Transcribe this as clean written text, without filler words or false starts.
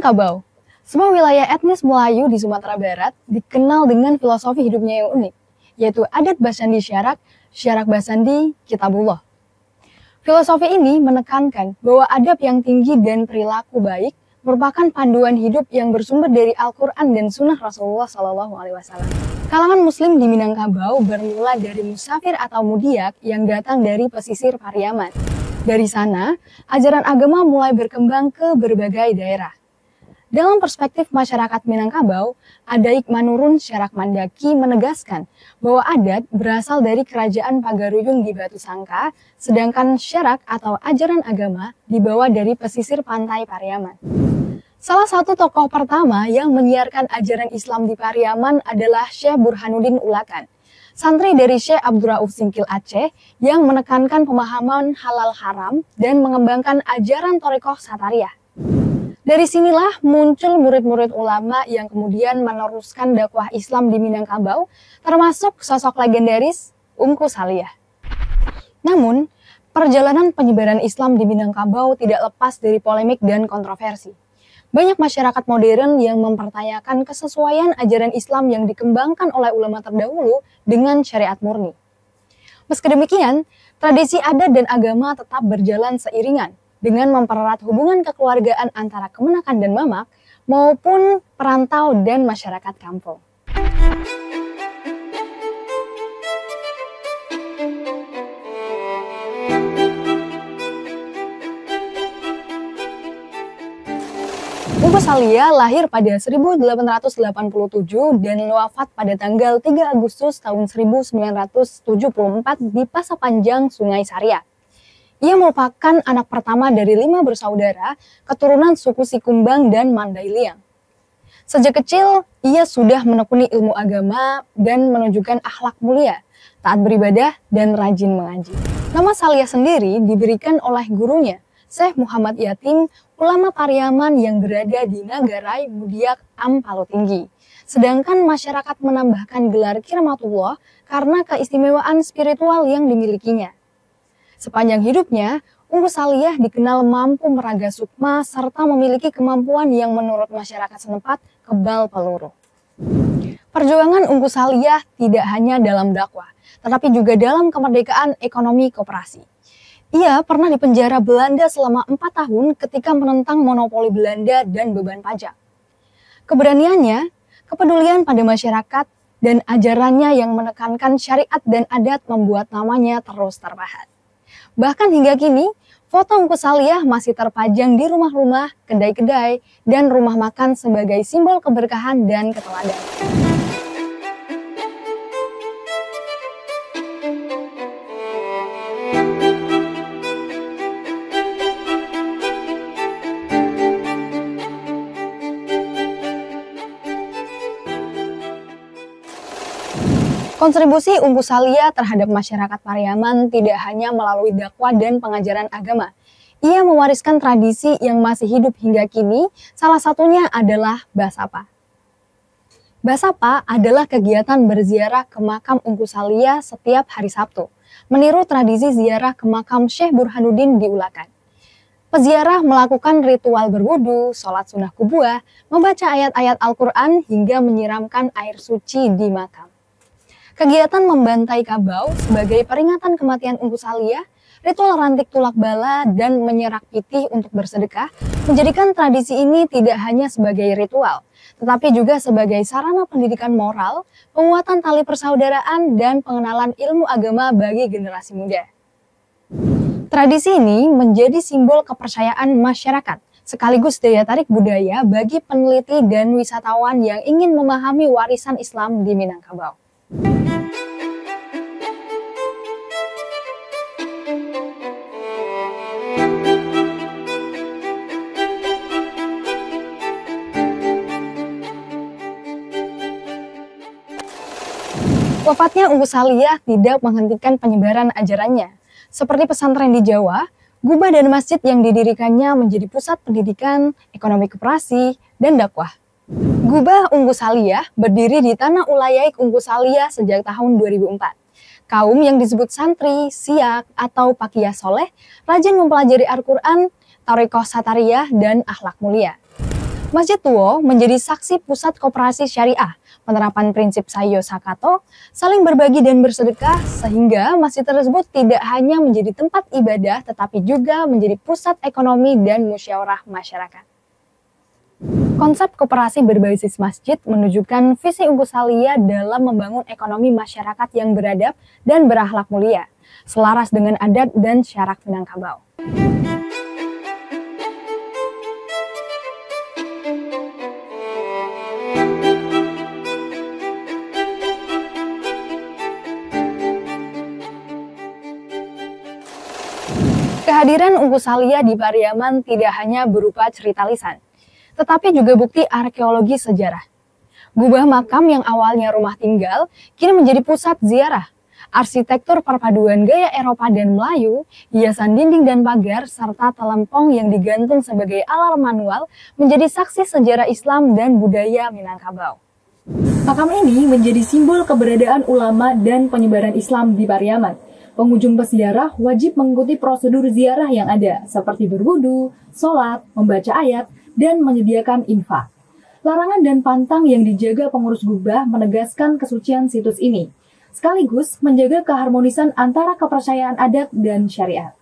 Minangkabau, sebuah wilayah etnis Melayu di Sumatera Barat, dikenal dengan filosofi hidupnya yang unik, yaitu adat Basandi Syarak, Syarak Basandi Kitabullah. Filosofi ini menekankan bahwa adab yang tinggi dan perilaku baik merupakan panduan hidup yang bersumber dari Al-Quran dan Sunnah Rasulullah SAW. Kalangan Muslim di Minangkabau bermula dari musafir atau mudiak yang datang dari pesisir Pariaman. Dari sana, ajaran agama mulai berkembang ke berbagai daerah. Dalam perspektif masyarakat Minangkabau, Adaik Manurun Syarak Mandaki menegaskan bahwa adat berasal dari kerajaan Pagaruyung di Batu Sangka, sedangkan syarak atau ajaran agama dibawa dari pesisir pantai Pariaman. Salah satu tokoh pertama yang menyiarkan ajaran Islam di Pariaman adalah Syekh Burhanuddin Ulakan, santri dari Syekh Abdurrauf Singkil Aceh yang menekankan pemahaman halal haram dan mengembangkan ajaran Thariqah Satariyah. Dari sinilah muncul murid-murid ulama yang kemudian meneruskan dakwah Islam di Minangkabau, termasuk sosok legendaris Ungku Saliyah. Namun, perjalanan penyebaran Islam di Minangkabau tidak lepas dari polemik dan kontroversi. Banyak masyarakat modern yang mempertanyakan kesesuaian ajaran Islam yang dikembangkan oleh ulama terdahulu dengan syariat murni. Meski demikian, tradisi adat dan agama tetap berjalan seiringan dengan mempererat hubungan kekeluargaan antara kemenakan dan mamak maupun perantau dan masyarakat kampung. Ungku Saliyah lahir pada 1887 dan wafat pada tanggal 3 Agustus tahun 1974 di Pasapanjang, Sungai Saria. Ia merupakan anak pertama dari 5 bersaudara keturunan suku Sikumbang dan Mandailiang. Sejak kecil, ia sudah menekuni ilmu agama dan menunjukkan akhlak mulia, taat beribadah, dan rajin mengaji. Nama Saliyah sendiri diberikan oleh gurunya, Syekh Muhammad Yatim, ulama Pariaman yang berada di Nagarai Mudiak Ampalo Tinggi. Sedangkan masyarakat menambahkan gelar Kirmatullah karena keistimewaan spiritual yang dimilikinya. Sepanjang hidupnya, Ungku Saliyah dikenal mampu meraga sukma serta memiliki kemampuan yang menurut masyarakat setempat kebal peluru. Perjuangan Ungku Saliyah tidak hanya dalam dakwah, tetapi juga dalam kemerdekaan ekonomi koperasi. Ia pernah dipenjara Belanda selama 4 tahun ketika menentang monopoli Belanda dan beban pajak. Keberaniannya, kepedulian pada masyarakat, dan ajarannya yang menekankan syariat dan adat membuat namanya terus terpahat. Bahkan hingga kini, foto Ungku Saliyah masih terpajang di rumah-rumah, kedai-kedai, dan rumah makan sebagai simbol keberkahan dan keteladanan. Kontribusi Ungku Saliyah terhadap masyarakat Pariaman tidak hanya melalui dakwah dan pengajaran agama. Ia mewariskan tradisi yang masih hidup hingga kini, salah satunya adalah Basapa. Basapa adalah kegiatan berziarah ke makam Ungku Saliyah setiap hari Sabtu, meniru tradisi ziarah ke makam Syekh Burhanuddin di Ulakan. Peziarah melakukan ritual berwudu, sholat sunnah kubuah, membaca ayat-ayat Al-Quran hingga menyiramkan air suci di makam. Kegiatan membantai kabau sebagai peringatan kematian Ungku Saliyah, ritual rantik tulak bala, dan menyerak pitih untuk bersedekah menjadikan tradisi ini tidak hanya sebagai ritual, tetapi juga sebagai sarana pendidikan moral, penguatan tali persaudaraan, dan pengenalan ilmu agama bagi generasi muda. Tradisi ini menjadi simbol kepercayaan masyarakat, sekaligus daya tarik budaya bagi peneliti dan wisatawan yang ingin memahami warisan Islam di Minangkabau. Wafatnya Ungku Saliyah tidak menghentikan penyebaran ajarannya. Seperti pesantren di Jawa, gubah dan masjid yang didirikannya menjadi pusat pendidikan, ekonomi koperasi, dan dakwah. Gubah Ungku Saliyah berdiri di Tanah Ulayaik Ungku Saliyah sejak tahun 2004. Kaum yang disebut santri, siak, atau pakiyah soleh rajin mempelajari Al-Quran, Thariqah Satariyah, dan akhlak mulia. Masjid Tuo menjadi saksi pusat koperasi syariah, penerapan prinsip Sayo Sakato, saling berbagi dan bersedekah, sehingga masjid tersebut tidak hanya menjadi tempat ibadah, tetapi juga menjadi pusat ekonomi dan musyawarah masyarakat. Konsep koperasi berbasis masjid menunjukkan visi Unggul Salia dalam membangun ekonomi masyarakat yang beradab dan berakhlak mulia, selaras dengan adat dan syarak Minangkabau. Kehadiran Unggul Salia di Pariaman tidak hanya berupa cerita lisan, tetapi juga bukti arkeologi sejarah. Gubah makam yang awalnya rumah tinggal, kini menjadi pusat ziarah. Arsitektur perpaduan gaya Eropa dan Melayu, hiasan dinding dan pagar, serta telempong yang digantung sebagai alarm manual menjadi saksi sejarah Islam dan budaya Minangkabau. Makam ini menjadi simbol keberadaan ulama dan penyebaran Islam di Pariaman. Pengunjung peziarah wajib mengikuti prosedur ziarah yang ada, seperti berwudu, sholat, membaca ayat, dan menyediakan infak. Larangan dan pantang yang dijaga pengurus gubah menegaskan kesucian situs ini, sekaligus menjaga keharmonisan antara kepercayaan adat dan syariat.